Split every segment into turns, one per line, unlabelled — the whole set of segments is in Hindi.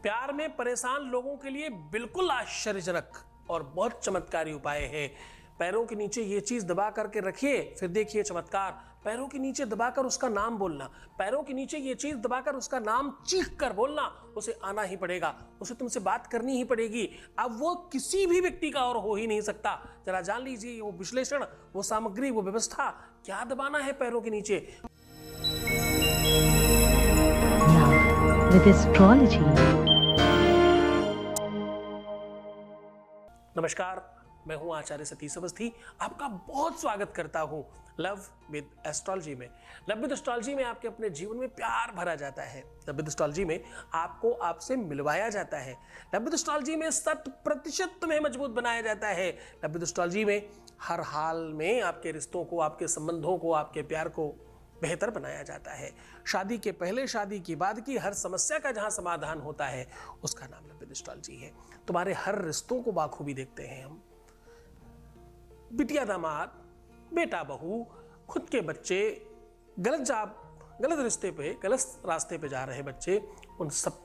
प्यार में परेशान लोगों के लिए बिल्कुल आश्चर्यजनक और बहुत चमत्कारी उपाय है। पैरों के नीचे ये चीज दबा करके रखिए, फिर देखिए चमत्कार। पैरों के नीचे दबाकर उसका नाम बोलना, पैरों के नीचे ये चीज दबाकर उसका नाम चीख कर बोलना, उसे आना ही पड़ेगा, उसे तुमसे बात करनी ही पड़ेगी। अब वो किसी भी व्यक्ति का और हो ही नहीं सकता। जरा जान लीजिए वो विश्लेषण, वो सामग्री, वो व्यवस्था, क्या दबाना है पैरों के नीचे।
With astrology.
नमस्कार, मैं हूं आचार्य सतीश अवस्थी। आपका बहुत स्वागत करता हूं लव विद एस्ट्रोलॉजी में। लव विद एस्ट्रोलॉजी में आपके अपने जीवन में प्यार भरा जाता है। लव विद एस्ट्रोलॉजी में आपको आपसे मिलवाया जाता है। लव विद एस्ट्रोलॉजी में 100% तुम्हें मजबूत बनाया जाता है। लव विद एस्ट्रोलॉजी में हर हाल में आपके रिश्तों को, आपके संबंधों को, आपके प्यार को बेहतर बनाया जाता है। शादी के पहले, शादी के बाद की हर समस्या का जहां समाधान होता है उसका नाम लव विद एस्ट्रोलॉजी है। तुम्हारे हर रिश्तों को बाखूबी देखते हैं हम। बिटिया दामाद, बेटा बहू, खुद के बच्चे, गलत रिश्ते पे, गलत रास्ते पे जा रहे बच्चे, उन सब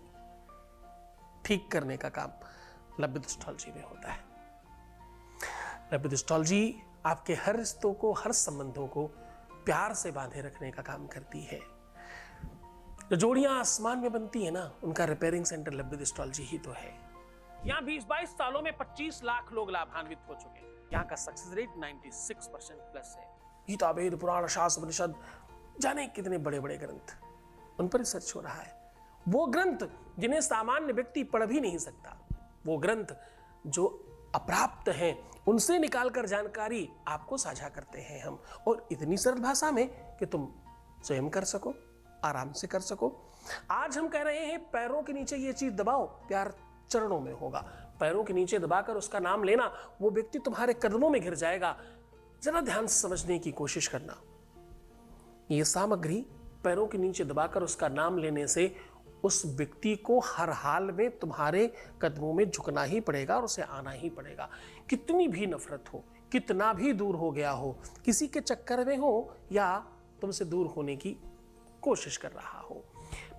ठीक करने का काम लव विद एस्ट्रोलॉजी में होता है। लव विद एस्ट्रोलॉजी आपके हर रिश्तों को, हर संबंधों को प्यार से बांधे रखने का काम करती है। जो जोड़ियां आसमान में बनती है ना, उनका repairing centre love with astrology ही तो है। यहाँ 20-22 सालों में 25 लाख लोग लाभान्वित हो चुके हैं। यहाँ का सक्सेस रेट 96% प्लस है। गीता, वेद, पुराण, शास्त्र, उपनिषद, जाने कितने बड़े बड़े ग्रंथ, उन पर रिसर्च हो रहा है। वो ग्रंथ जिन्हें सामान्य व्यक्ति पढ़ भी नहीं सकता, वो ग्रंथ जो अप्राप्त हैं, उनसे निकालकर जानकारी आपको साझा करते हैं हम, और इतनी सरल भाषा में कि तुम स्वयं कर सको, आराम से कर सको। आज हम कह रहे हैं पैरों के नीचे ये चीज दबाओ, प्यार चरणों में होगा। पैरों के नीचे दबाकर उसका नाम लेना, वो व्यक्ति तुम्हारे कदमों में गिर जाएगा। जरा ध्यान से समझने की कोशिश करना। ये सामग्री पैरों के नीचे दबाकर उसका नाम लेने से उस व्यक्ति को हर हाल में तुम्हारे कदमों में झुकना ही पड़ेगा और उसे आना ही पड़ेगा। कितनी भी नफरत हो, कितना भी दूर हो गया हो, किसी के चक्कर में हो या तुमसे दूर होने की कोशिश कर रहा हो,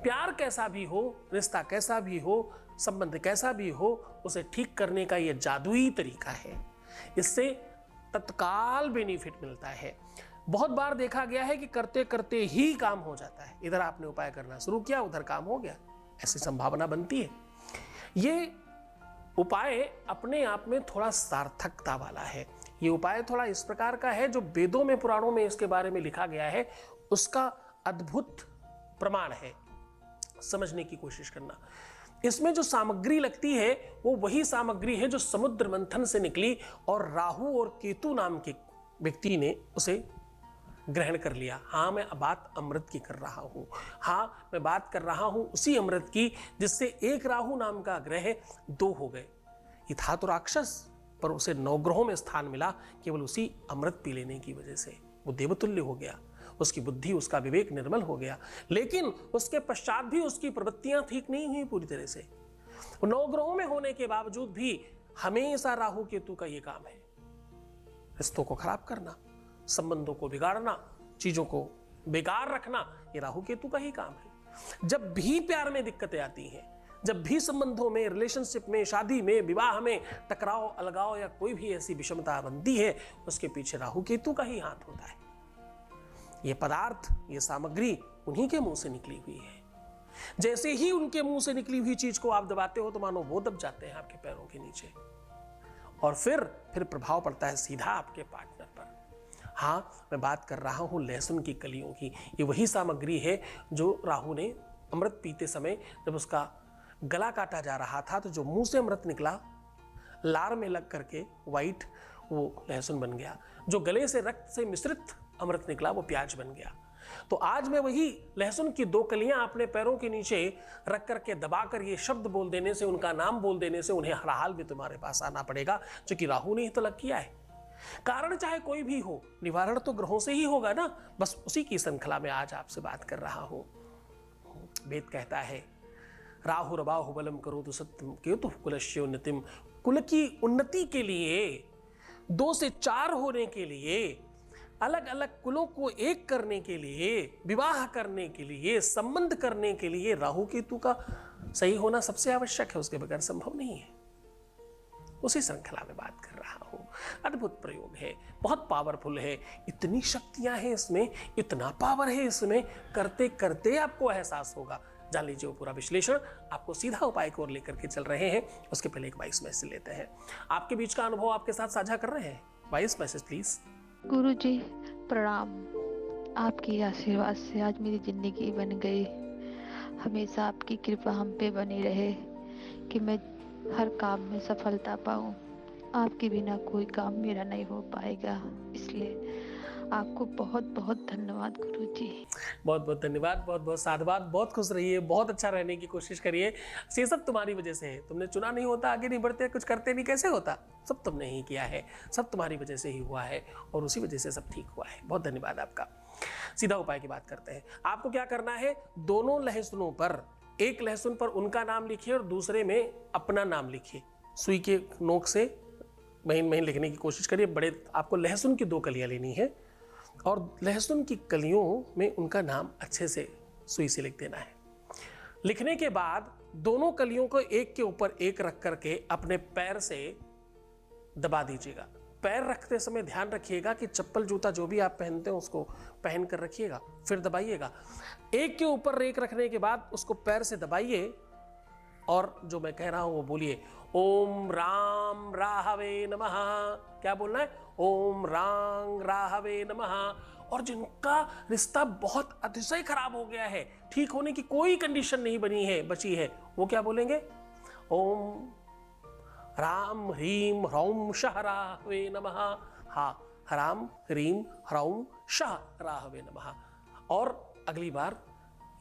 प्यार कैसा भी हो, रिश्ता कैसा भी हो, संबंध कैसा भी हो, उसे ठीक करने का यह जादुई तरीका है। इससे तत्काल बेनिफिट मिलता है। बहुत बार देखा गया है कि करते करते ही काम हो जाता है। इधर आपने उपाय करना शुरू किया, उधर काम हो गया, ऐसी संभावना बनती है। ये उपाय अपने आप में थोड़ा सार्थकता वाला है। ये उपाय थोड़ा इस प्रकार का है, जो वेदों में, पुराणों में इसके बारे में लिखा गया है, उसका अद्भुत प्रमाण है। समझने की कोशिश करना। इसमें जो सामग्री लगती है वो वही सामग्री है जो समुद्र मंथन से निकली और राहु और केतु नाम के व्यक्ति ने उसे ग्रहण कर लिया। हाँ, मैं बात अमृत की कर रहा हूं। हाँ, मैं बात कर रहा हूं उसी अमृत की जिससे एक राहु नाम का ग्रह 2 हो गए। ये था तो राक्षस, पर उसे 9 ग्रहों में स्थान मिला केवल उसी अमृत पी लेने की वजह से। वो देवतुल्य हो गया, उसकी बुद्धि, उसका विवेक निर्मल हो गया। लेकिन उसके पश्चात भी उसकी प्रवृत्तियां ठीक नहीं हुई पूरी तरह से। 9 ग्रहों में होने के बावजूद भी हमेशा राहु केतु का ये काम है, रिश्तों को खराब करना, संबंधों को बिगाड़ना, चीजों को बेकार रखना। ये राहु केतु का ही काम है। जब भी प्यार में दिक्कतें आती हैं, जब भी संबंधों में, रिलेशनशिप में, शादी में, विवाह में टकराव, अलगाव या कोई भी ऐसी विषमता बनती है, उसके पीछे राहु केतु का ही हाथ होता है। ये पदार्थ, ये सामग्री उन्हीं के मुंह से निकली हुई है। जैसे ही उनके मुंह से निकली हुई चीज को आप दबाते हो तो मानो वो दब जाते हैं आपके पैरों के नीचे, और फिर प्रभाव पड़ता है सीधा आपके पार्टनर पर। हाँ, मैं बात कर रहा हूं लहसुन की कलियों की। ये वही सामग्री है जो राहु ने अमृत पीते समय, जब उसका गला काटा जा रहा था, तो जो मुंह से अमृत निकला, लार में लग करके वाइट, वो लहसुन बन गया। जो गले से रक्त से मिश्रित अमृत निकला, वो प्याज बन गया। तो आज मैं वही लहसुन की 2 कलियां अपने पैरों के नीचे रख करके दबाकर ये शब्द बोल देने से, उनका नाम बोल देने से उन्हें हर हाल में तुम्हारे पास आना पड़ेगा, जो कि राहु ने ही तो लग किया है। कारण चाहे कोई भी हो, निवारण तो ग्रहों से ही होगा ना। बस उसी की श्रृंखला में आज आपसे बात कर रहा हूं। वेद कहता है, राहु रबाहु बलम करोतु सत्यम केतु कुलस्य उन्नतिम। कुल की उन्नति के लिए, 2 से 4 होने के लिए, अलग अलग कुलों को एक करने के लिए, विवाह करने के लिए, संबंध करने के लिए राहु केतु का सही होना सबसे आवश्यक है, उसके बगैर संभव नहीं है। उसी श्रृंखला में बात कर रहा हूं। अद्भुत प्रयोग है, बहुत पावरफुल है, इतनी शक्तियां हैं इसमें, इतना पावर है इसमें, करते करते आपको एहसास होगा। जान लीजिए वो पूरा विश्लेषण आपको सीधा उपाय की ओर लेकर के चल रहे हैं। उसके पहले एक वॉइस मैसेज लेते हैं। आपके बीच का अनुभव आपके साथ साझा कर रहे हैं। Voice message please.
गुरुजी प्रणाम। आपके आशीर्वाद से आज मेरी जिंदगी बन गई। हमेशा आपकी कृपा हम पे बनी रहे कि मैं हर काम में सफलता पाऊं। आपके बिना कोई काम मेरा नहीं हो पाएगा, इसलिए आपको बहुत बहुत धन्यवाद गुरुजी।
बहुत बहुत धन्यवाद, बहुत बहुत साधुवाद। बहुत खुश रहिए, बहुत अच्छा रहने की कोशिश करिए। ये सब तुम्हारी वजह से है। तुमने चुना नहीं होता, आगे नहीं बढ़ते, कुछ करते नहीं, कैसे होता? सब तुमने ही किया है, सब तुम्हारी वजह से ही हुआ है और उसी वजह से सब ठीक हुआ है। बहुत धन्यवाद आपका। सीधा उपाय की बात करते हैं। आपको क्या करना है, दोनों लहसुनों पर, एक लहसुन पर उनका नाम लिखिए और दूसरे में अपना नाम लिखिए। सुई के नोक से महीन महीन लिखने की कोशिश करिए। बड़े आपको लहसुन की 2 कलियां लेनी है और लहसुन की कलियों में उनका नाम अच्छे से सुई से लिख देना है। लिखने के बाद दोनों कलियों को एक के ऊपर एक रख करके अपने पैर से दबा दीजिएगा। पैर रखते समय ध्यान रखिएगा कि चप्पल जूता जो भी आप पहनते हो उसको पहन कर रखिएगा, फिर दबाइएगा। एक के ऊपर एक रखने के बाद उसको पैर से दबाइए और जो मैं कह रहा हूं वो बोलिए, ओम राम राहवे नमः। क्या बोलना है? ओम राम राहवे नमः। और जिनका रिश्ता बहुत अतिशय खराब हो गया है, ठीक होने की कोई कंडीशन नहीं बनी है, बची है, वो क्या बोलेंगे? ओम राम ह्रीम ह्रौम शह राहवे नमः। हाँ, राम ह्रीम ह्रौम शह राहवे नमः। और अगली बार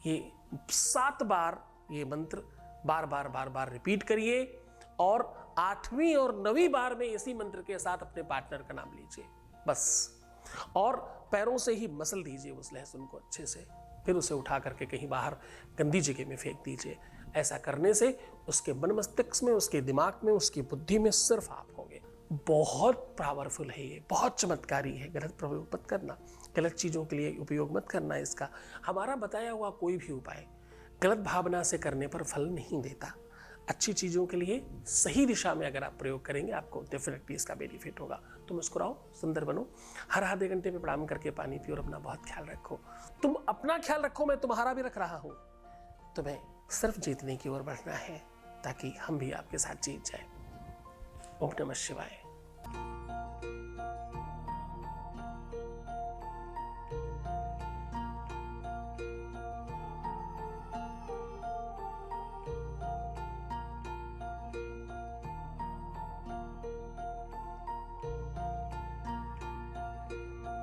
ये 7 बार ये मंत्र बार बार रिपीट करिए और 8वीं और 9वीं बार में इसी मंत्र के साथ अपने पार्टनर का नाम लीजिए बस। और पैरों से ही मसल दीजिए उस लहसुन को अच्छे से, फिर उसे उठा करके कहीं बाहर गंदी जगह में फेंक दीजिए। ऐसा करने से उसके मन मस्तिष्क में, उसके दिमाग में, उसकी बुद्धि में सिर्फ आप होंगे। बहुत पावरफुल है ये, बहुत चमत्कारी है। गलत प्रयोग मत करना, गलत चीज़ों के लिए उपयोग मत करना इसका। हमारा बताया हुआ कोई भी उपाय गलत भावना से करने पर फल नहीं देता। अच्छी चीज़ों के लिए सही दिशा में अगर आप प्रयोग करेंगे, आपको डेफिनेटली इसका बेनिफिट होगा। तो मुस्कुराओ, सुंदर बनो, हर आधे घंटे में प्रणाम करके पानी पियो और अपना बहुत ख्याल रखो। तुम अपना ख्याल रखो, मैं तुम्हारा भी रख रहा हूँ। तुम्हें सिर्फ जीतने की ओर बढ़ना है ताकि हम भी आपके साथ जीत जाए। ओम नमः शिवाय।